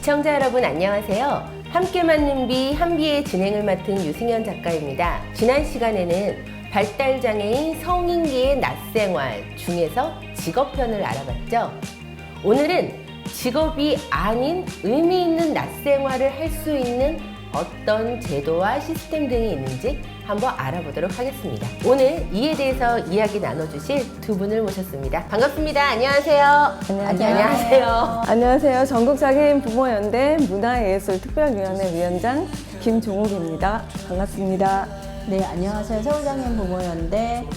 시청자 여러분 안녕하세요. 함께 맞는 비 한비의 진행을 맡은 유승현 작가입니다. 지난 시간에는 발달장애인 성인기의 낮생활 중에서 직업편을 알아봤죠. 오늘은 직업이 아닌 의미 있는 낮생활을 할 수 있는 어떤 제도와 시스템 등이 있는지 한번 알아보도록 하겠습니다. 오늘 이에 대해서 이야기 나눠주실 두 분을 모셨습니다. 반갑습니다. 안녕하세요. 안녕하세요. 안녕하세요. 전국장애인 부모연대 문화예술특별위원회 위원장 김종욱입니다. 반갑습니다. 네, 안녕하세요. 서울장애인 부모연대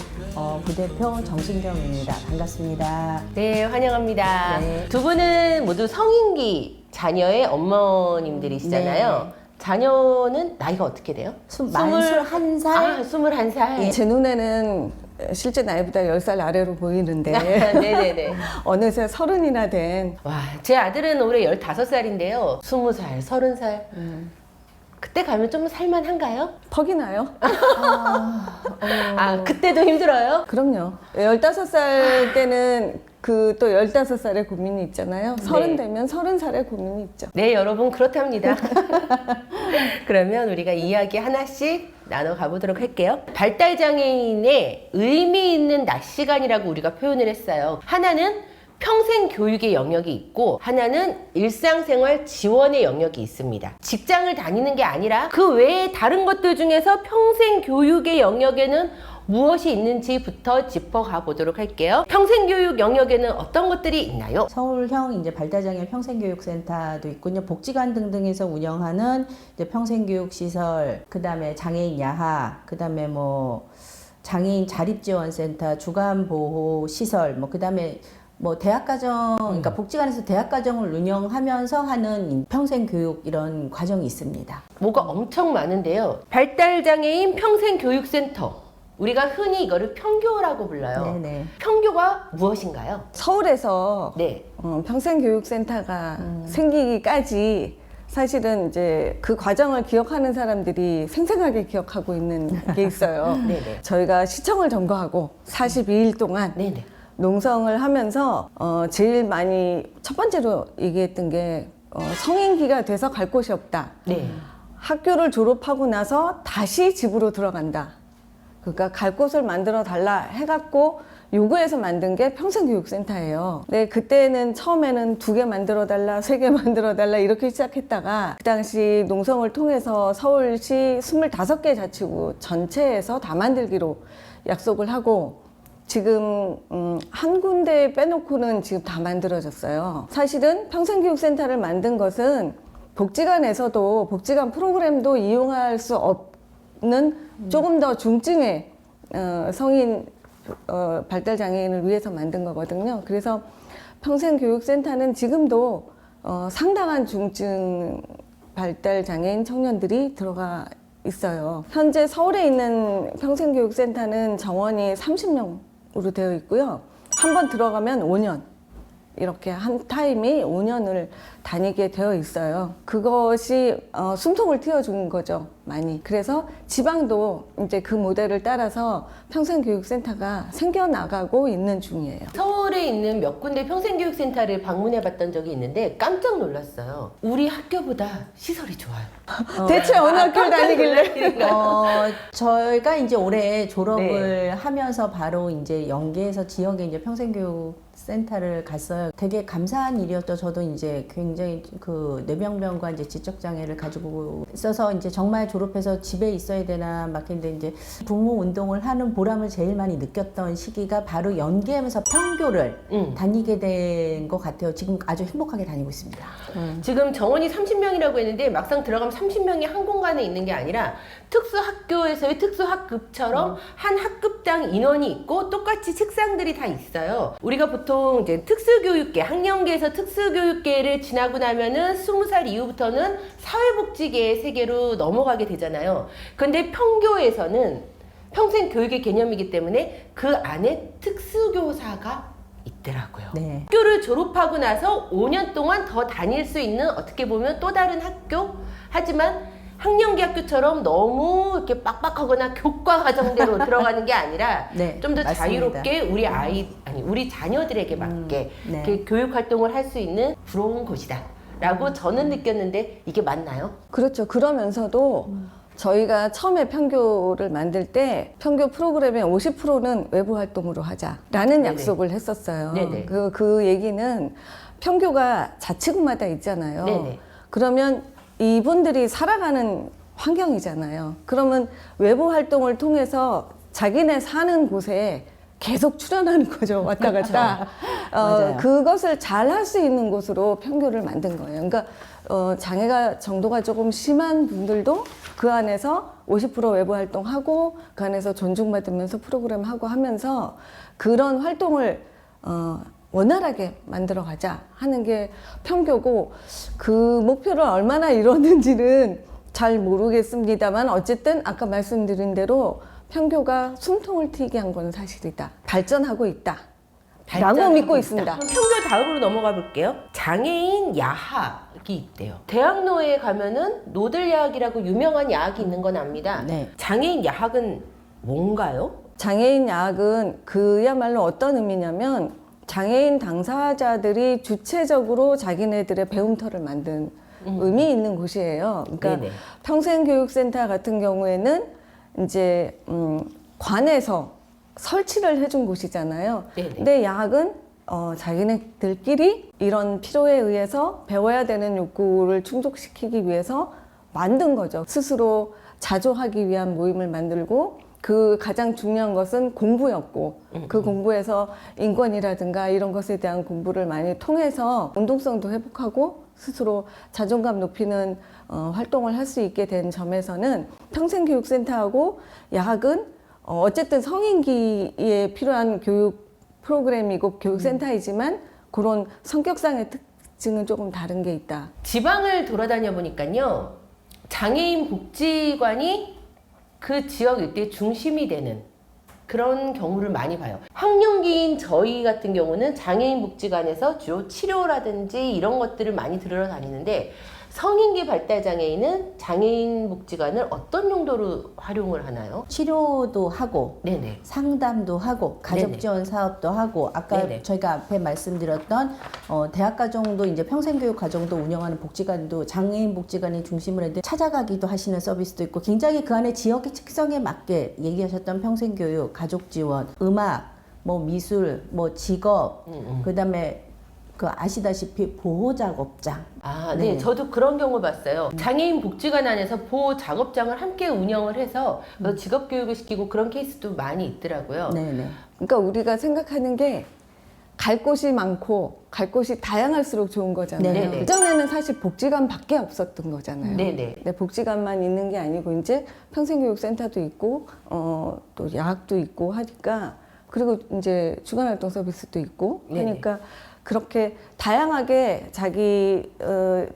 부대표 정신경입니다. 반갑습니다. 네, 환영합니다. 네. 두 분은 모두 성인기 자녀의 어머님들이시잖아요. 네. 자녀는 나이가 어떻게 돼요? 만 21살? 아, 21살. 제 눈에는 실제 나이보다 10살 아래로 보이는데 네네네. 어느새 30이나 된 와, 제 아들은 올해 15살인데요. 20살, 30살. 그때 가면 좀 살만한가요? 퍽이 나요. 아, 그때도 힘들어요? 그럼요. 15살 때는 그 또 15살의 고민이 있잖아요. 30 되면 30살의 고민이 있죠. 네, 여러분 그렇답니다. 그러면 우리가 이야기 하나씩 나눠가 보도록 할게요. 발달장애인의 의미 있는 낮 시간이라고 우리가 표현을 했어요. 하나는 평생 교육의 영역이 있고 하나는 일상생활 지원의 영역이 있습니다. 직장을 다니는 게 아니라 그 외에 다른 것들 중에서 평생 교육의 영역에는 무엇이 있는지부터 짚어가 보도록 할게요. 평생교육 영역에는 어떤 것들이 있나요? 서울형 이제 발달장애 평생교육센터도 있군요. 복지관 등등에서 운영하는 이제 평생교육시설, 그 다음에 장애인 야하, 그 다음에 뭐 장애인 자립지원센터, 주간보호시설, 그 다음에 대학가정, 그러니까 복지관에서 대학가정을 운영하면서 하는 평생교육 이런 과정이 있습니다. 뭐가 엄청 많은데요. 발달장애인 평생교육센터. 우리가 흔히 이거를 평교라고 불러요. 네네. 평교가 무엇인가요? 서울에서 네. 평생교육센터가 생기기까지 사실은 이제 그 과정을 기억하는 사람들이 생생하게 기억하고 있는 게 있어요. 네네. 저희가 시청을 점거하고 42일 동안 네네. 농성을 하면서 제일 많이 첫 번째로 얘기했던 게 성인기가 돼서 갈 곳이 없다. 네. 학교를 졸업하고 나서 다시 집으로 들어간다. 그러니까 갈 곳을 만들어 달라 해갖고 요구해서 만든 게 평생교육센터예요. 네, 그때는 처음에는 2개 만들어 달라, 3개 만들어 달라 이렇게 시작했다가 그 당시 농성을 통해서 서울시 25개 자치구 전체에서 다 만들기로 약속을 하고 지금 한 군데 빼놓고는 지금 다 만들어졌어요. 사실은 평생교육센터를 만든 것은 복지관에서도 복지관 프로그램도 이용할 수 없는 조금 더 중증의 성인 발달장애인을 위해서 만든 거거든요. 그래서 평생교육센터는 지금도 상당한 중증 발달장애인 청년들이 들어가 있어요. 현재 서울에 있는 평생교육센터는 정원이 30명으로 되어 있고요. 한 번 들어가면 5년. 이렇게 한 타임이 5년을 다니게 되어 있어요. 그것이 숨통을 틔워준 거죠, 많이. 그래서 지방도 이제 그 모델을 따라서 평생교육센터가 생겨나가고 있는 중이에요. 서울에 있는 몇 군데 평생교육센터를 방문해 봤던 적이 있는데 깜짝 놀랐어요. 우리 학교보다 시설이 좋아요. 대체 어느 학교를 다니길래? 저희가 이제 올해 졸업을 하면서 바로 이제 연계해서 지역에 이제 평생교육 센터를 갔어요. 되게 감사한 일이었죠. 저도 이제 굉장히 그 뇌병변과 이제 지적 장애를 가지고 있어서 이제 정말 졸업해서 집에 있어야 되나 막 했는데 이제 부모 운동을 하는 보람을 제일 많이 느꼈던 시기가 바로 연계하면서 평교를 다니게 된 것 같아요. 지금 아주 행복하게 다니고 있습니다. 지금 정원이 30명이라고 했는데 막상 들어가면 30명이 한 공간에 있는 게 아니라 특수학교에서의 특수학급처럼 한 학급당 인원이 있고 똑같이 책상들이 다 있어요. 우리가 보통 이제 특수교육계, 학령계에서 특수교육계를 지나고 나면은 20살 이후부터는 사회복지계의 세계로 넘어가게 되잖아요. 근데 평교에서는 평생 교육의 개념이기 때문에 그 안에 특수교사가 있더라고요. 네. 학교를 졸업하고 나서 5년 동안 더 다닐 수 있는 어떻게 보면 또 다른 학교? 하지만 학령기 학교처럼 너무 이렇게 빡빡하거나 교과 과정대로 들어가는 게 아니라 네, 좀 더 맞습니다. 자유롭게 우리 자녀들에게 맞게 네. 이렇게 교육 활동을 할 수 있는 부러운 곳이다 라고 저는 느꼈는데 이게 맞나요? 그렇죠. 그러면서도 저희가 처음에 평교를 만들 때 평교 프로그램의 50%는 외부 활동으로 하자라는 네네. 약속을 했었어요. 네네. 그 얘기는 평교가 자치구마다 있잖아요. 네네. 그러면 이분들이 살아가는 환경이잖아요. 그러면 외부 활동을 통해서 자기네 사는 곳에 계속 출연하는 거죠. 왔다 갔다. 맞아요. 그것을 잘 할 수 있는 곳으로 평교를 만든 거예요. 그러니까 장애가 정도가 조금 심한 분들도 그 안에서 50% 외부 활동하고 그 안에서 존중받으면서 프로그램 하고 하면서 그런 활동을 원활하게 만들어 가자 하는 게 평교고 그 목표를 얼마나 이뤘는지는 잘 모르겠습니다만 어쨌든 아까 말씀드린 대로 평교가 숨통을 트이게 한 건 사실이다. 발전하고 있다. 라고 믿고 있습니다. 그럼 평교 다음으로 넘어가 볼게요. 장애인 야학이 있대요. 대학로에 가면은 노들 야학이라고 유명한 야학이 있는 건 압니다. 네. 장애인 야학은 뭔가요? 장애인 야학은 그야말로 어떤 의미냐면 장애인 당사자들이 주체적으로 자기네들의 배움터를 만든 의미 있는 곳이에요. 그러니까 네네. 평생교육센터 같은 경우에는 이제 관에서 설치를 해준 곳이잖아요. 네네. 근데 야학은 자기네들끼리 이런 필요에 의해서 배워야 되는 욕구를 충족시키기 위해서 만든 거죠. 스스로 자조하기 위한 모임을 만들고 그 가장 중요한 것은 공부였고 그 공부에서 인권이라든가 이런 것에 대한 공부를 많이 통해서 운동성도 회복하고 스스로 자존감 높이는 활동을 할 수 있게 된 점에서는 평생교육센터하고 야학은 어쨌든 성인기에 필요한 교육 프로그램이고 교육센터이지만 그런 성격상의 특징은 조금 다른 게 있다. 지방을 돌아다녀 보니까요. 장애인 복지관이 그 지역 일대의 중심이 되는 그런 경우를 많이 봐요. 학령기인 저희 같은 경우는 장애인 복지관에서 주로 치료라든지 이런 것들을 많이 들으러 다니는데 성인기 발달장애인은 장애인 복지관을 어떤 용도로 활용을 하나요? 치료도 하고 네네. 상담도 하고 가족 네네. 지원 사업도 하고 아까 네네. 저희가 앞에 말씀드렸던 대학 가정도 이제 평생교육 가정도 운영하는 복지관도 장애인 복지관이 중심으로 해서 찾아가기도 하시는 서비스도 있고 굉장히 그 안에 지역의 특성에 맞게 얘기하셨던 평생교육, 가족 지원, 음악, 뭐 미술, 뭐 직업, 그다음에 그 아시다시피 보호작업장. 아, 네. 네. 저도 그런 경우 봤어요. 장애인 복지관 안에서 보호 작업장을 함께 운영을 해서 직업 교육을 시키고 그런 케이스도 많이 있더라고요. 네네. 그러니까 우리가 생각하는 게 갈 곳이 많고 갈 곳이 다양할수록 좋은 거잖아요. 네네. 그전에는 사실 복지관밖에 없었던 거잖아요. 네네. 근데 복지관만 있는 게 아니고 이제 평생교육센터도 있고 또 야학도 있고 하니까 그리고 이제 주간활동 서비스도 있고 네네. 하니까 그렇게 다양하게 자기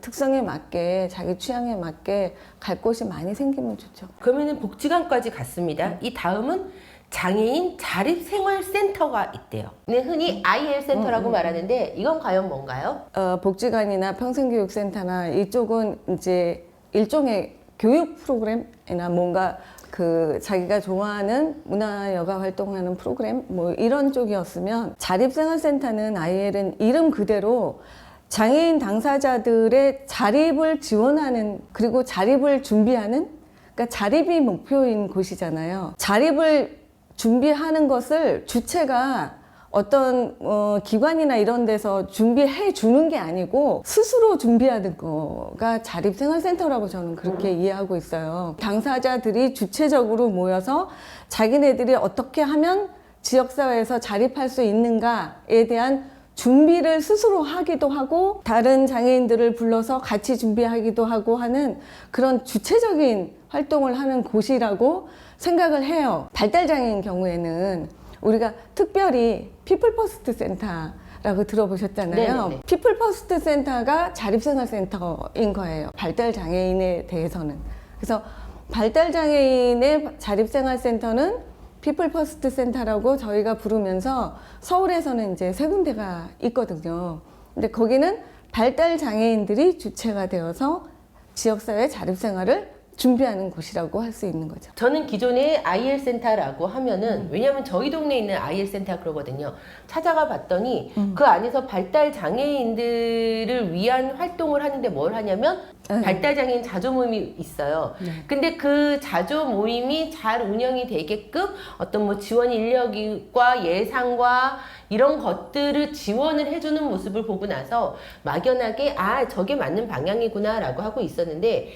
특성에 맞게 자기 취향에 맞게 갈 곳이 많이 생기면 좋죠. 그러면은 복지관까지 갔습니다. 이 다음은 장애인 자립생활센터가 있대요. 네, 흔히 IL 센터라고 말하는데 이건 과연 뭔가요? 복지관이나 평생교육센터나 이쪽은 이제 일종의 교육 프로그램이나 뭔가 그 자기가 좋아하는 문화여가 활동하는 프로그램 뭐 이런 쪽이었으면 자립생활센터는 IL은 이름 그대로 장애인 당사자들의 자립을 지원하는 그리고 자립을 준비하는 그러니까 자립이 목표인 곳이잖아요. 자립을 준비하는 것을 주체가 어떤 기관이나 이런 데서 준비해 주는 게 아니고 스스로 준비하는 거가 자립생활센터라고 저는 그렇게 이해하고 있어요. 당사자들이 주체적으로 모여서 자기네들이 어떻게 하면 지역사회에서 자립할 수 있는가에 대한 준비를 스스로 하기도 하고 다른 장애인들을 불러서 같이 준비하기도 하고 하는 그런 주체적인 활동을 하는 곳이라고 생각을 해요. 발달장애인 경우에는 우리가 특별히 피플퍼스트 센터라고 들어보셨잖아요. 네네네. 피플퍼스트 센터가 자립생활센터인 거예요. 발달장애인에 대해서는. 그래서 발달장애인의 자립생활센터는 피플퍼스트 센터라고 저희가 부르면서 서울에서는 이제 3군데가 있거든요. 근데 거기는 발달장애인들이 주체가 되어서 지역사회 자립생활을 준비하는 곳이라고 할 수 있는 거죠. 저는 기존에 IL 센터라고 하면은 왜냐면 저희 동네에 있는 IL 센터 그러거든요. 찾아가 봤더니 그 안에서 발달 장애인들을 위한 활동을 하는데 뭘 하냐면 발달 장애인 자조 모임이 있어요. 근데 그 자조 모임이 잘 운영이 되게끔 어떤 뭐 지원 인력과 예산과 이런 것들을 지원을 해주는 모습을 보고 나서 막연하게 아 저게 맞는 방향이구나라고 하고 있었는데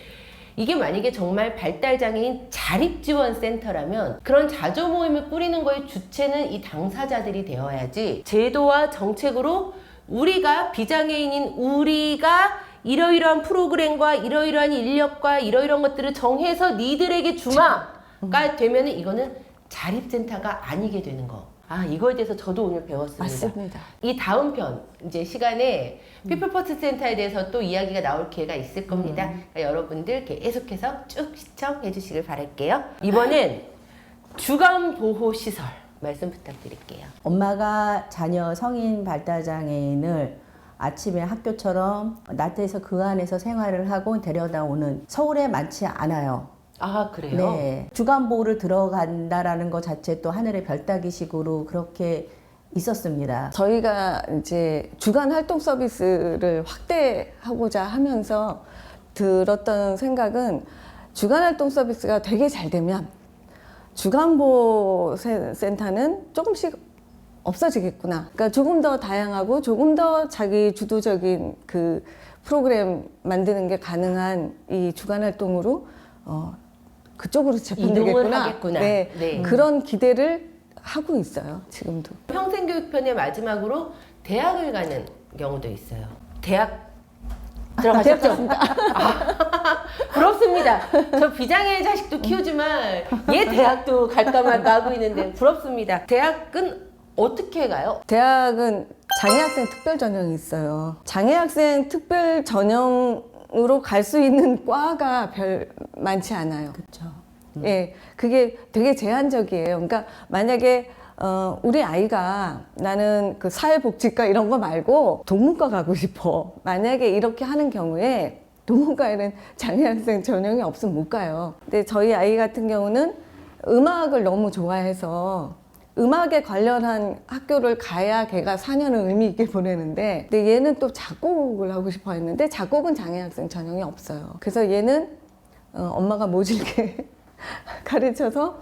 이게 만약에 정말 발달장애인 자립지원센터라면 그런 자조 모임을 꾸리는 거의 주체는 이 당사자들이 되어야지 제도와 정책으로 우리가 비장애인인 우리가 이러이러한 프로그램과 이러이러한 인력과 이러이러한 것들을 정해서 니들에게 주마가 되면은 이거는 자립센터가 아니게 되는 거. 아 이거에 대해서 저도 오늘 배웠습니다. 맞습니다. 이 다음 편 이제 시간에 피플퍼스트 센터에 대해서 또 이야기가 나올 기회가 있을 겁니다. 그러니까 여러분들 계속해서 쭉 시청해 주시길 바랄게요. 이번엔 주간보호시설 말씀 부탁드릴게요. 엄마가 자녀 성인 발달장애인을 아침에 학교처럼 나트에서 그 안에서 생활을 하고 데려다 오는 서울에 많지 않아요. 아 그래요? 네. 주간보호를 들어간다라는 것 자체 또 하늘의 별 따기식으로 그렇게 있었습니다. 저희가 이제 주간 활동 서비스를 확대하고자 하면서 들었던 생각은 주간 활동 서비스가 되게 잘 되면 주간보호 센터는 조금씩 없어지겠구나. 그러니까 조금 더 다양하고 조금 더 자기 주도적인 그 프로그램 만드는 게 가능한 이 주간 활동으로 그쪽으로 이동을 재편되겠구나. 하겠구나. 네. 네. 그런 기대를 하고 있어요. 지금도. 평생교육편의 마지막으로 대학을 가는 경우도 있어요. 대학 들어가셨죠? 부럽습니다. 저 비장애 자식도 키우지만 얘 대학도 갈까 말까 하고 있는데 부럽습니다. 대학은 어떻게 가요? 대학은 장애학생 특별 전형이 있어요. 장애학생 특별 전형으로 갈 수 있는 과가 별 많지 않아요. 그렇죠. 예, 그게 되게 제한적이에요. 그러니까 만약에 우리 아이가 나는 그 사회복지과 이런 거 말고 동문과 가고 싶어. 만약에 이렇게 하는 경우에 동문과에는 장애학생 전형이 없으면 못 가요. 근데 저희 아이 같은 경우는 음악을 너무 좋아해서 음악에 관련한 학교를 가야 걔가 4년을 의미 있게 보내는데 근데 얘는 또 작곡을 하고 싶어 했는데 작곡은 장애학생 전형이 없어요. 그래서 얘는 엄마가 모질게 가르쳐서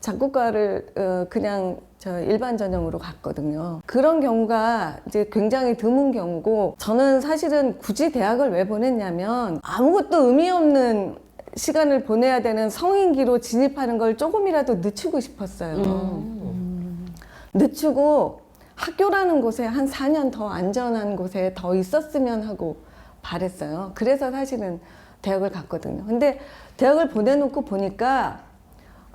작곡가를 그냥 저 일반 전형으로 갔거든요. 그런 경우가 이제 굉장히 드문 경우고 저는 사실은 굳이 대학을 왜 보냈냐면 아무것도 의미 없는 시간을 보내야 되는 성인기로 진입하는 걸 조금이라도 늦추고 싶었어요. 늦추고 학교라는 곳에 한 4년 더 안전한 곳에 더 있었으면 하고 바랬어요. 그래서 사실은 대학을 갔거든요. 근데 대학을 보내놓고 보니까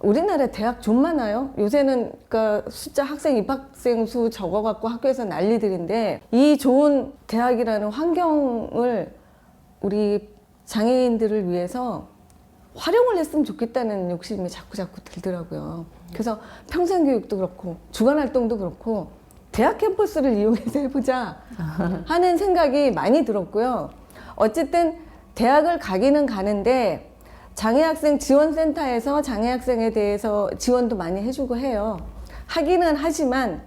우리나라에 대학 좀 많아요. 요새는 그러니까 숫자 학생 입학생 수 적어갖고 학교에서 난리들인데 이 좋은 대학이라는 환경을 우리 장애인들을 위해서 활용을 했으면 좋겠다는 욕심이 자꾸 들더라고요. 그래서 평생교육도 그렇고 주간활동도 그렇고 대학 캠퍼스를 이용해서 해보자 하는 생각이 많이 들었고요. 어쨌든 대학을 가기는 가는데 장애학생 지원센터에서 장애학생에 대해서 지원도 많이 해주고 해요. 하기는 하지만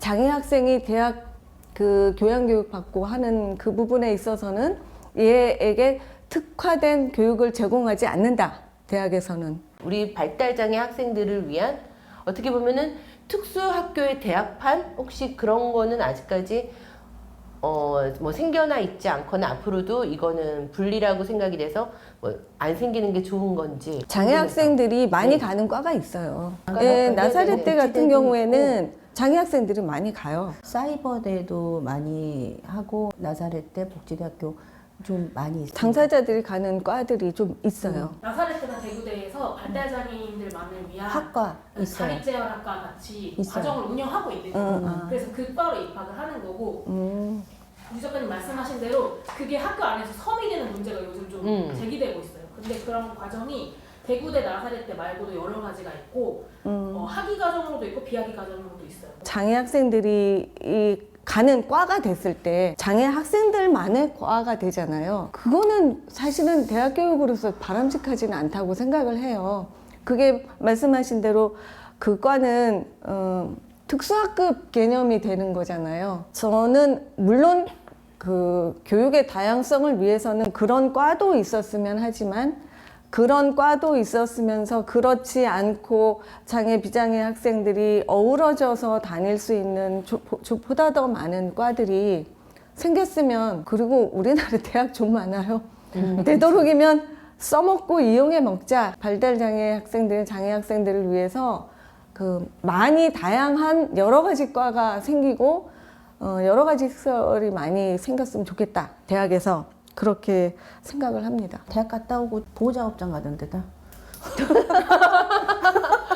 장애학생이 대학 그 교양교육 받고 하는 그 부분에 있어서는 얘에게 특화된 교육을 제공하지 않는다. 대학에서는. 우리 발달장애 학생들을 위한 어떻게 보면은 특수학교의 대학판 혹시 그런 거는 아직까지 뭐 생겨나 있지 않거나 앞으로도 이거는 분리라고 생각이 돼서 뭐 안 생기는 게 좋은 건지 장애 학생들이 많이 네. 가는 과가 있어요. 네, 나사렛대 같은 지대도 경우에는 장애 학생들이 많이 가요. 사이버대도 많이 하고 나사렛대 복지대학교 좀 많이 있습니다. 당사자들이 가는 과들이 좀 있어요. 나사렛대나 대구대에서 발달장애인들만을 위한 학과 있어요. 자립재활학과 같이 있어요. 과정을 운영하고 있는 거예요. 그래서 그 과로 입학을 하는 거고 유 작가님 말씀하신 대로 그게 학교 안에서 섬이 되는 문제가 요즘 좀 제기되고 있어요. 근데 그런 과정이 대구대 나사렛대 말고도 여러 가지가 있고 학위 과정으로도 있고 비학위 과정으로도 있어요. 장애 학생들이 가는 과가 됐을 때 장애 학생들만의 과가 되잖아요. 그거는 사실은 대학 교육으로서 바람직하지는 않다고 생각을 해요. 그게 말씀하신 대로 그 과는 특수학급 개념이 되는 거잖아요. 저는 물론 그 교육의 다양성을 위해서는 그런 과도 있었으면 하지만 그런 과도 있었으면서 그렇지 않고 장애 비장애 학생들이 어우러져서 다닐 수 있는 보다 더 많은 과들이 생겼으면, 그리고 우리나라 대학 좀 많아요. 되도록이면 써먹고 이용해 먹자. 발달장애 학생들, 장애 학생들을 위해서 그 많이 다양한 여러 가지 과가 생기고 여러 가지 시설이 많이 생겼으면 좋겠다. 대학에서 그렇게 생각을 합니다. 대학 갔다 오고 보호작업장 가던 데다.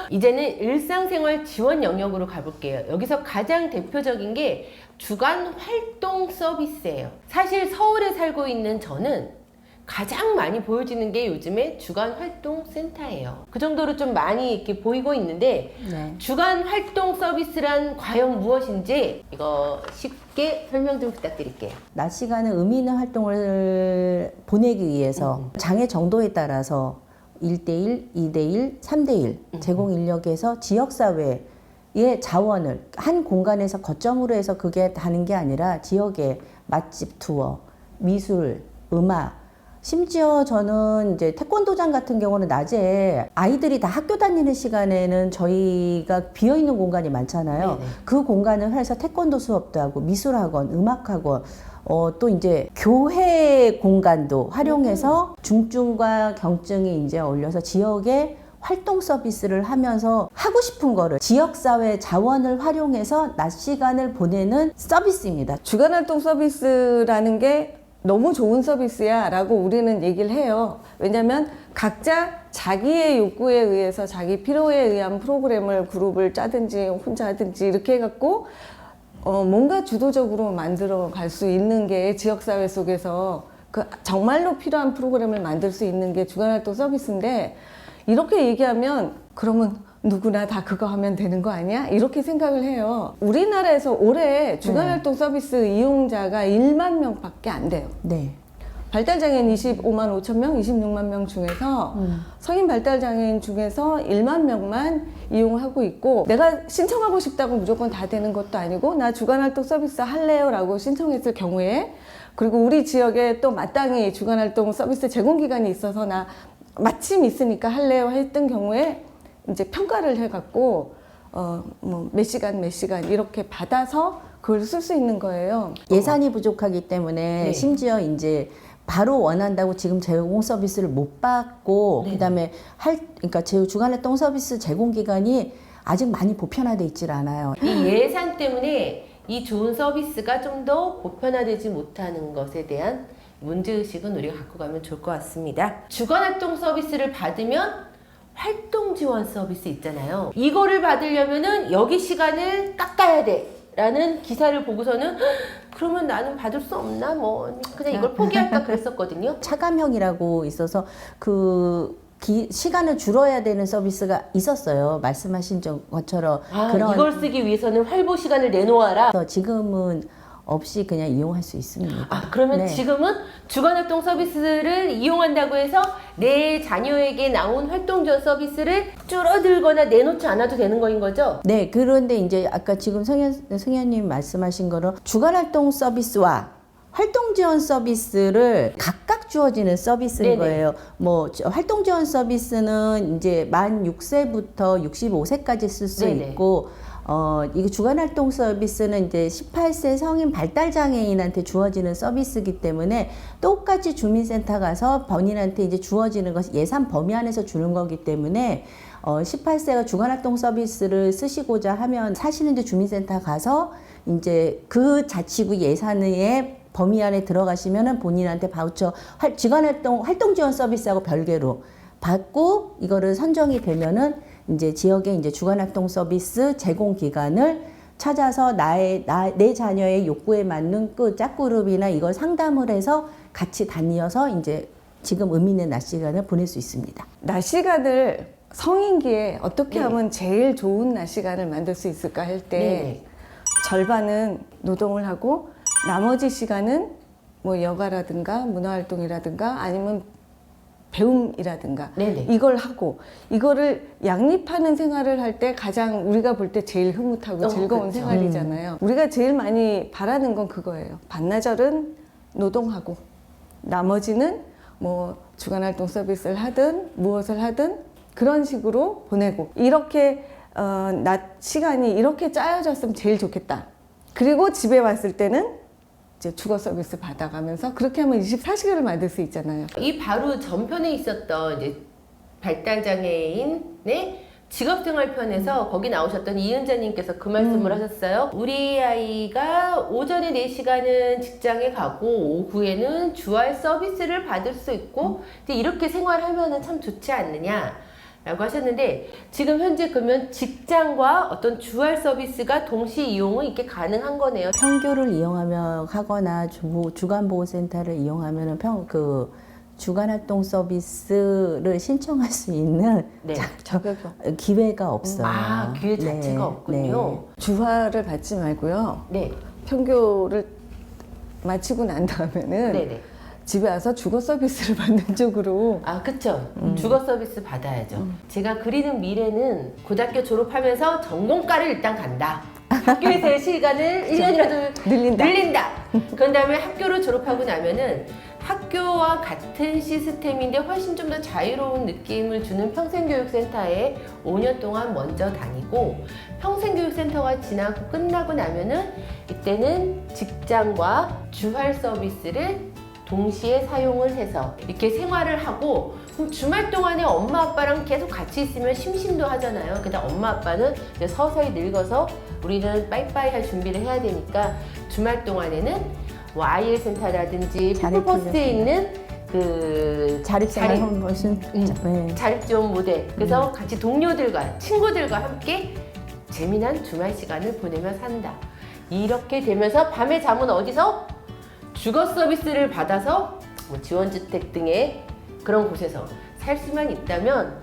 이제는 일상생활 지원 영역으로 가볼게요. 여기서 가장 대표적인 게 주간 활동 서비스예요. 사실 서울에 살고 있는 저는 가장 많이 보여지는 게 요즘에 주간 활동 센터예요. 그 정도로 좀 많이 이렇게 보이고 있는데 네. 주간 활동 서비스란 과연 무엇인지 이거 쉽게 설명 좀 부탁드릴게요. 낮 시간에 의미 있는 활동을 보내기 위해서 장애 정도에 따라서 1대1, 2대1, 3대1 제공 인력에서 지역사회의 자원을 한 공간에서 거점으로 해서 그게 다는 게 아니라 지역의 맛집 투어, 미술, 음악, 심지어 저는 이제 태권도장 같은 경우는 낮에 아이들이 다 학교 다니는 시간에는 저희가 비어있는 공간이 많잖아요. 네네. 그 공간을 해서 태권도 수업도 하고 미술학원, 음악학원, 또 이제 교회 공간도 활용해서 중증과 경증이 이제 어울려서 지역에 활동 서비스를 하면서 하고 싶은 거를 지역사회 자원을 활용해서 낮 시간을 보내는 서비스입니다. 주간 활동 서비스라는 게 너무 좋은 서비스야 라고 우리는 얘기를 해요. 왜냐면 각자 자기의 욕구에 의해서 자기 필요에 의한 프로그램을 그룹을 짜든지 혼자 하든지 이렇게 해갖고 뭔가 주도적으로 만들어 갈 수 있는 게 지역사회 속에서 그 정말로 필요한 프로그램을 만들 수 있는 게 주간활동 서비스인데, 이렇게 얘기하면 그러면 누구나 다 그거 하면 되는 거 아니야? 이렇게 생각을 해요. 우리나라에서 올해 주간활동 서비스 이용자가 1만 명밖에 안 돼요. 네. 발달장애인 25만 5천 명, 26만 명 중에서 성인 발달장애인 중에서 1만 명만 이용하고 있고, 내가 신청하고 싶다고 무조건 다 되는 것도 아니고 나 주간활동 서비스 할래요 라고 신청했을 경우에, 그리고 우리 지역에 또 마땅히 주간활동 서비스 제공기관이 있어서 나 마침 있으니까 할래요 했던 경우에 이제 평가를 해갖고 뭐 몇 시간 이렇게 받아서 그걸 쓸 수 있는 거예요. 예산이 부족하기 때문에 네. 심지어 이제 바로 원한다고 지금 제공 서비스를 못 받고 네. 그다음에 그러니까 주간활동 서비스 제공 기간이 아직 많이 보편화돼 있질 않아요. 이 예산 때문에 이 좋은 서비스가 좀 더 보편화되지 못하는 것에 대한 문제의식은 우리가 갖고 가면 좋을 것 같습니다. 주간활동 서비스를 받으면 활동 지원 서비스 있잖아요. 이거를 받으려면은 여기 시간을 깎아야 돼 라는 기사를 보고서는 그러면 나는 받을 수 없나? 뭐 그냥 이걸 포기할까 그랬었거든요. 차감형이라고 있어서 그 시간을 줄여야 되는 서비스가 있었어요. 말씀하신 것처럼 이걸 쓰기 위해서는 활보 시간을 내놓아라. 그래서 지금은 없이 그냥 이용할 수 있습니다. 그러면 네. 지금은 주간활동 서비스를 이용한다고 해서 내 자녀에게 나온 활동 지원 서비스를 줄어들거나 내놓지 않아도 되는 거인 거죠? 네, 그런데 이제 아까 지금 성현님 말씀하신 거는 주간활동 서비스와 활동 지원 서비스를 각각 주어지는 서비스인 네네. 거예요. 뭐 활동 지원 서비스는 이제 만 6세부터 65세까지 쓸 수 네네. 있고, 이게 주간활동 서비스는 이제 18세 성인 발달장애인한테 주어지는 서비스이기 때문에 똑같이 주민센터 가서 본인한테 이제 주어지는 것이 예산 범위 안에서 주는 거기 때문에 18세가 주간활동 서비스를 쓰시고자 하면 사시는 데 주민센터 가서 이제 그 자치구 예산의 범위 안에 들어가시면은 본인한테 바우처 활동 지원 서비스하고 별개로 받고, 이거를 선정이 되면은 이제 지역에 이제 주간활동 서비스 제공 기간을 찾아서 내 자녀의 욕구에 맞는 그 짝그룹이나 이걸 상담을 해서 같이 다니어서 이제 지금 의미 있는 낮 시간을 보낼 수 있습니다. 낮 시간을 성인기에 어떻게 네. 하면 제일 좋은 낮 시간을 만들 수 있을까 할 때 네. 절반은 노동을 하고 나머지 시간은 뭐 여가라든가 문화활동이라든가 아니면 배움이라든가 네네. 이걸 하고 이거를 양립하는 생활을 할 때 가장 우리가 볼 때 제일 흐뭇하고 즐거운 그렇죠. 생활이잖아요. 우리가 제일 많이 바라는 건 그거예요. 반나절은 노동하고 나머지는 뭐 주간활동 서비스를 하든 무엇을 하든 그런 식으로 보내고 이렇게 낮 시간이 이렇게 짜여졌으면 제일 좋겠다. 그리고 집에 왔을 때는 이제 주거 서비스 받아가면서 그렇게 하면 24시간을 만들 수 있잖아요. 이 바로 전편에 있었던 이제 발달장애인의 직업생활편에서 거기 나오셨던 이은자님께서 그 말씀을 하셨어요. 우리 아이가 오전에 4시간은 직장에 가고 오후에는 주말 서비스를 받을 수 있고 이제 이렇게 생활하면 참 좋지 않느냐 라고 하셨는데 지금 현재 그러면 직장과 어떤 주말 서비스가 동시 이용은 이렇게 가능한 거네요. 평교를 이용하며 하거나 주간보호센터를 이용하면 주간 활동 서비스를 신청할 수 있는 네. 기회가 없어요. 아, 기회 자체가 없군요. 주화를 받지 말고요. 네. 평교를 마치고 난 다음에는 네네. 집에 와서 주거 서비스를 받는 쪽으로 아, 그쵸. 주거 서비스 받아야죠. 제가 그리는 미래는 고등학교 졸업하면서 전공과를 일단 간다. 학교에서의 시간을 1년이라도 늘린다. 그런 다음에 학교를 졸업하고 나면은 학교와 같은 시스템인데 훨씬 좀 더 자유로운 느낌을 주는 평생교육센터에 5년 동안 먼저 다니고 평생교육센터가 지나고 끝나고 나면은 이때는 직장과 주말 서비스를 동시에 사용을 해서 이렇게 생활을 하고 그럼 주말 동안에 엄마 아빠랑 계속 같이 있으면 심심도 하잖아요. 그러다 엄마 아빠는 이제 서서히 늙어서 우리는 빠이빠이 할 준비를 해야 되니까 주말 동안에는 뭐 IL 센터라든지 피플버스에 있는 그 자립생활 훨씬 자립지원 모델 그래서 같이 동료들과 친구들과 함께 재미난 주말 시간을 보내며 산다. 이렇게 되면서 밤에 잠은 어디서? 주거 서비스를 받아서 뭐 지원주택 등의 그런 곳에서 살 수만 있다면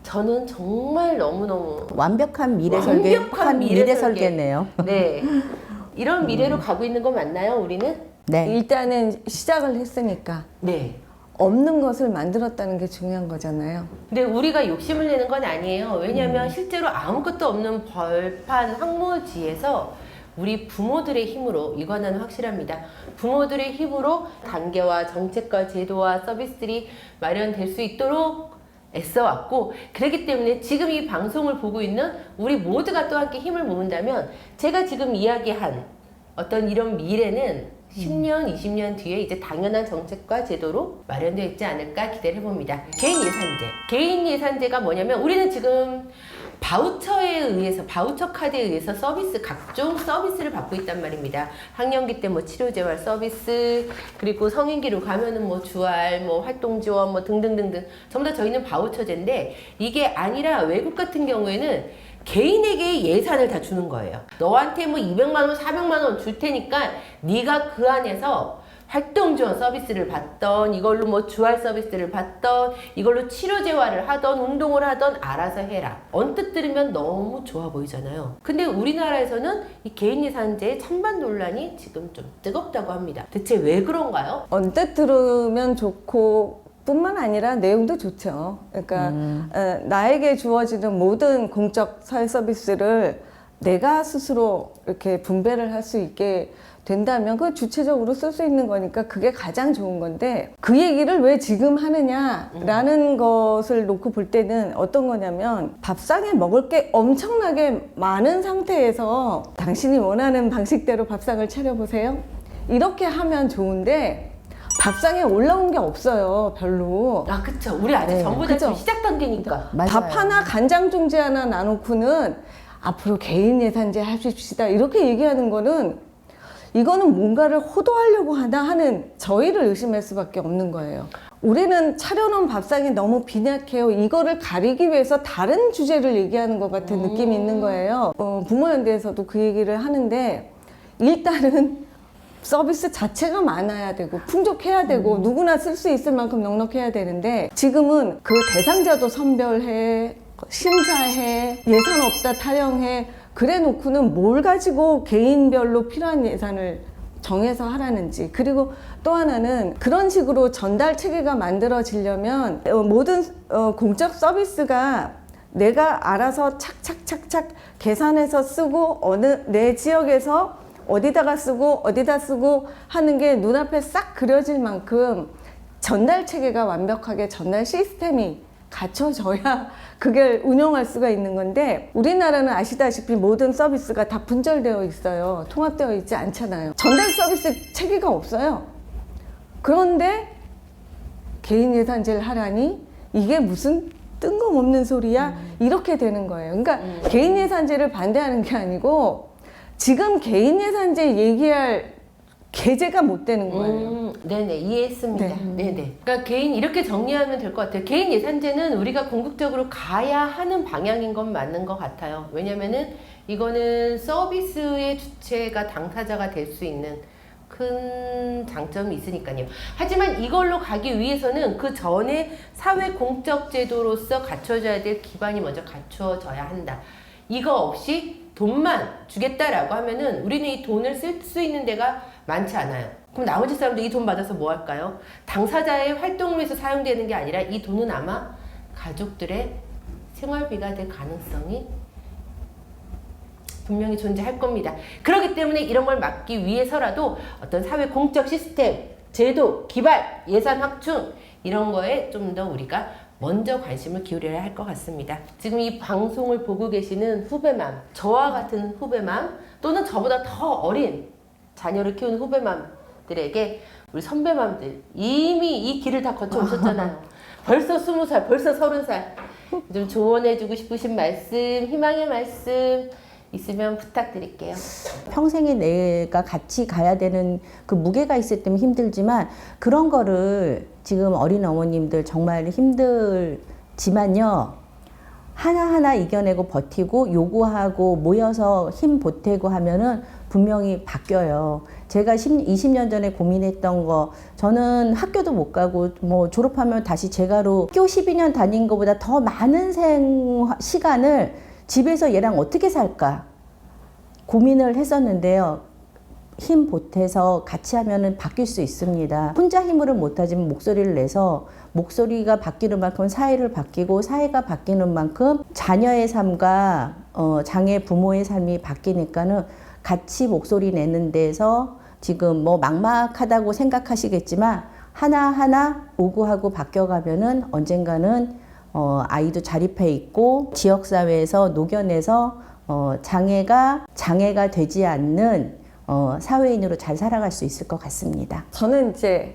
저는 정말 너무너무 완벽한 미래 설계네요. 네. 이런 미래로 가고 있는 거 맞나요, 우리는? 네. 일단은 시작을 했으니까 네. 없는 것을 만들었다는 게 중요한 거잖아요. 근데 우리가 욕심을 내는 건 아니에요. 왜냐하면 실제로 아무것도 없는 벌판 황무지에서 우리 부모들의 힘으로 이거는 확실합니다. 부모들의 힘으로 단계와 정책과 제도와 서비스들이 마련될 수 있도록 애써왔고 그렇기 때문에 지금 이 방송을 보고 있는 우리 모두가 또 함께 힘을 모은다면 제가 지금 이야기한 어떤 이런 미래는 10년, 20년 뒤에 이제 당연한 정책과 제도로 마련되어 있지 않을까 기대를 해봅니다. 개인 예산제. 개인 예산제가 뭐냐면 우리는 지금 바우처에 의해서 바우처 카드에 의해서 각종 서비스를 받고 있단 말입니다. 학령기 때 뭐 치료재활 서비스 그리고 성인기로 가면은 뭐 주알 뭐 활동 지원 뭐 등등등등 전부 다 저희는 바우처제인데 이게 아니라 외국 같은 경우에는 개인에게 예산을 다 주는 거예요. 너한테 뭐 200만 원, 400만 원 줄 테니까 네가 그 안에서 활동 지원 서비스를 받던 이걸로 뭐 주알 서비스를 받던 이걸로 치료 재활을 하던 운동을 하던 알아서 해라. 언뜻 들으면 너무 좋아 보이잖아요. 근데 우리나라에서는 이 개인 예산제의 찬반 논란이 지금 좀 뜨겁다고 합니다. 대체 왜 그런가요? 언뜻 들으면 좋고 뿐만 아니라 내용도 좋죠. 그러니까 나에게 주어지는 모든 공적 사회 서비스를 내가 스스로 이렇게 분배를 할 수 있게 된다면 그 주체적으로 쓸 수 있는 거니까 그게 가장 좋은 건데 그 얘기를 왜 지금 하느냐라는 것을 놓고 볼 때는 어떤 거냐면 밥상에 먹을 게 엄청나게 많은 상태에서 당신이 원하는 방식대로 밥상을 차려보세요. 이렇게 하면 좋은데 밥상에 올라온 게 없어요, 별로. 아, 그쵸. 우리 아직 네, 전부 다 지금 그죠? 시작 단계니까. 맞아요. 밥 하나 간장 종지 하나 나놓고는 앞으로 개인 예산제 하십시다 이렇게 얘기하는 거는 이거는 뭔가를 호도하려고 하나 하는 저희를 의심할 수밖에 없는 거예요. 우리는 차려놓은 밥상이 너무 빈약해요. 이거를 가리기 위해서 다른 주제를 얘기하는 것 같은 느낌이 있는 거예요. 부모연대에서도 그 얘기를 하는데 일단은 서비스 자체가 많아야 되고 풍족해야 되고 누구나 쓸 수 있을 만큼 넉넉해야 되는데 지금은 그 대상자도 선별해, 심사해, 예산 없다 타령해 그래 놓고는 뭘 가지고 개인별로 필요한 예산을 정해서 하라는지. 그리고 또 하나는 그런 식으로 전달 체계가 만들어지려면 모든 공적 서비스가 내가 알아서 착착착착 계산해서 쓰고 어느 내 지역에서 어디다가 쓰고 어디다 쓰고 하는 게 눈앞에 싹 그려질 만큼 전달 체계가 완벽하게 전달 시스템이 갖춰져야 그걸 운영할 수가 있는 건데 우리나라는 아시다시피 모든 서비스가 다 분절되어 있어요. 통합되어 있지 않잖아요. 전달 서비스 체계가 없어요. 그런데 개인 예산제를 하라니 이게 무슨 뜬금없는 소리야? 이렇게 되는 거예요. 그러니까 개인 예산제를 반대하는 게 아니고 지금 개인 예산제 얘기할 계제가 못 되는 거예요. 네네, 이해했습니다. 네네. 그러니까 개인 이렇게 정리하면 될 것 같아요. 개인 예산제는 우리가 궁극적으로 가야 하는 방향인 건 맞는 것 같아요. 왜냐면은 이거는 서비스의 주체가 당사자가 될 수 있는 큰 장점이 있으니까요. 하지만 이걸로 가기 위해서는 그 전에 사회 공적 제도로서 갖춰져야 될 기반이 먼저 갖춰져야 한다. 이거 없이 돈만 주겠다라고 하면은 우리는 이 돈을 쓸 수 있는 데가 많지 않아요. 그럼 나머지 사람들 이 돈 받아서 뭐 할까요? 당사자의 활동을 위해서 사용되는 게 아니라 이 돈은 아마 가족들의 생활비가 될 가능성이 분명히 존재할 겁니다. 그렇기 때문에 이런 걸 막기 위해서라도 어떤 사회 공적 시스템, 제도, 기발, 예산 확충 이런 거에 좀 더 우리가 먼저 관심을 기울여야 할 것 같습니다. 지금 이 방송을 보고 계시는 후배맘, 저와 같은 후배맘 또는 저보다 더 어린 자녀를 키우는 후배맘들에게 우리 선배맘들 이미 이 길을 다 거쳐 오셨잖아요. 벌써 20살, 벌써 30살. 좀 조언해주고 싶으신 말씀, 희망의 말씀 있으면 부탁드릴게요. 평생에 내가 같이 가야 되는 그 무게가 있을 때면 힘들지만 그런 거를 지금 어린 어머님들 정말 힘들지만요. 하나하나 이겨내고 버티고 요구하고 모여서 힘 보태고 하면은 분명히 바뀌어요. 제가 20년 전에 고민했던 거 저는 학교도 못 가고 뭐 졸업하면 다시 제가로 학교 12년 다닌 것보다 더 많은 시간을 집에서 얘랑 어떻게 살까 고민을 했었는데요. 힘 보태서 같이 하면은 바뀔 수 있습니다. 혼자 힘으로 못하지만 목소리를 내서 목소리가 바뀌는 만큼 사회를 바뀌고 사회가 바뀌는 만큼 자녀의 삶과 장애 부모의 삶이 바뀌니까는 같이 목소리 내는 데서 지금 뭐 막막하다고 생각하시겠지만 하나하나 오구하고 바뀌어가면은 언젠가는 아이도 자립해 있고 지역사회에서 녹여내서 장애가 되지 않는 사회인으로 잘 살아갈 수 있을 것 같습니다. 저는 이제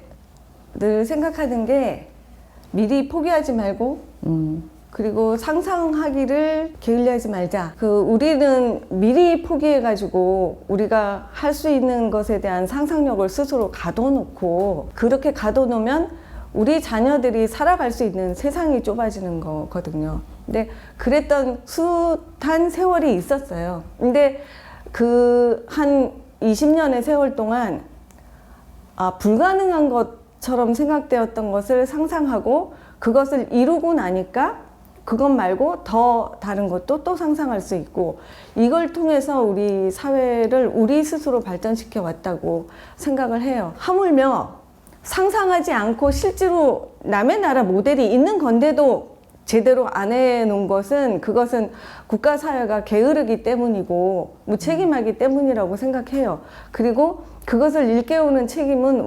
늘 생각하는 게 미리 포기하지 말고 그리고 상상하기를 게을리하지 말자. 우리는 미리 포기해가지고 우리가 할 수 있는 것에 대한 상상력을 스스로 가둬놓고 그렇게 가둬놓으면 우리 자녀들이 살아갈 수 있는 세상이 좁아지는 거거든요. 근데 그랬던 숱한 세월이 있었어요. 근데 한 20년의 세월 동안 불가능한 것처럼 생각되었던 것을 상상하고 그것을 이루고 나니까 그것 말고 더 다른 것도 또 상상할 수 있고 이걸 통해서 우리 사회를 우리 스스로 발전시켜 왔다고 생각을 해요. 하물며 상상하지 않고 실제로 남의 나라 모델이 있는 건데도 제대로 안 해놓은 것은 그것은 국가 사회가 게으르기 때문이고 무책임하기 때문이라고 생각해요. 그리고 그것을 일깨우는 책임은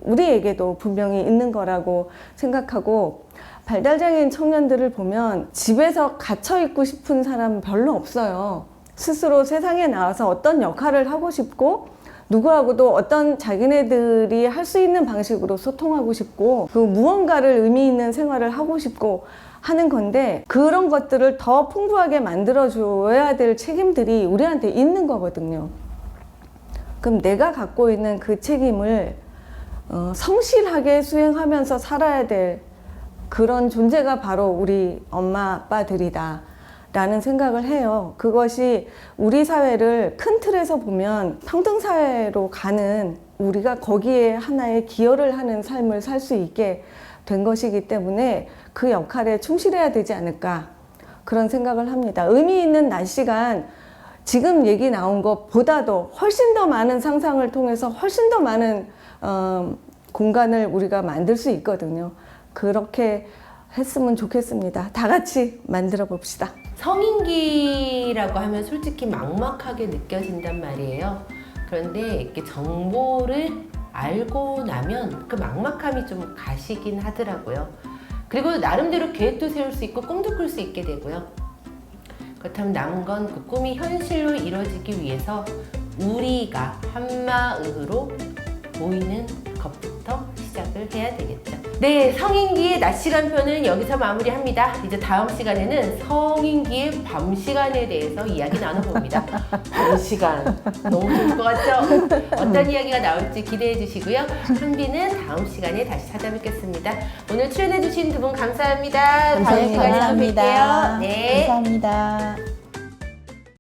우리에게도 분명히 있는 거라고 생각하고 발달장애인 청년들을 보면 집에서 갇혀 있고 싶은 사람은 별로 없어요. 스스로 세상에 나와서 어떤 역할을 하고 싶고 누구하고도 어떤 자기네들이 할 수 있는 방식으로 소통하고 싶고 무언가를 의미 있는 생활을 하고 싶고 하는 건데 그런 것들을 더 풍부하게 만들어줘야 될 책임들이 우리한테 있는 거거든요. 그럼 내가 갖고 있는 그 책임을 성실하게 수행하면서 살아야 될 그런 존재가 바로 우리 엄마 아빠들이다 라는 생각을 해요. 그것이 우리 사회를 큰 틀에서 보면 평등사회로 가는 우리가 거기에 하나의 기여를 하는 삶을 살 수 있게 된 것이기 때문에 그 역할에 충실해야 되지 않을까 그런 생각을 합니다. 의미 있는 낮 시간 지금 얘기 나온 것보다도 훨씬 더 많은 상상을 통해서 훨씬 더 많은 공간을 우리가 만들 수 있거든요. 그렇게 했으면 좋겠습니다. 다 같이 만들어 봅시다. 성인기라고 하면 솔직히 막막하게 느껴진단 말이에요. 그런데 이렇게 정보를 알고 나면 그 막막함이 좀 가시긴 하더라고요. 그리고 나름대로 계획도 세울 수 있고 꿈도 꿀 수 있게 되고요. 그렇다면 남은 건 그 꿈이 현실로 이루어지기 위해서 우리가 한마음으로 보이는 것부터 시작을 해야 되겠죠. 네, 성인기의 낮 시간표는 여기서 마무리합니다. 이제 다음 시간에는 성인기의 밤 시간에 대해서 이야기 나눠봅니다. 밤 시간 너무 좋을 것 같죠? 어떤 이야기가 나올지 기대해 주시고요. 한비는 다음 시간에 다시 찾아뵙겠습니다. 오늘 출연해 주신 두 분 감사합니다. 다음 시간에 또 뵐게요. 네. 감사합니다.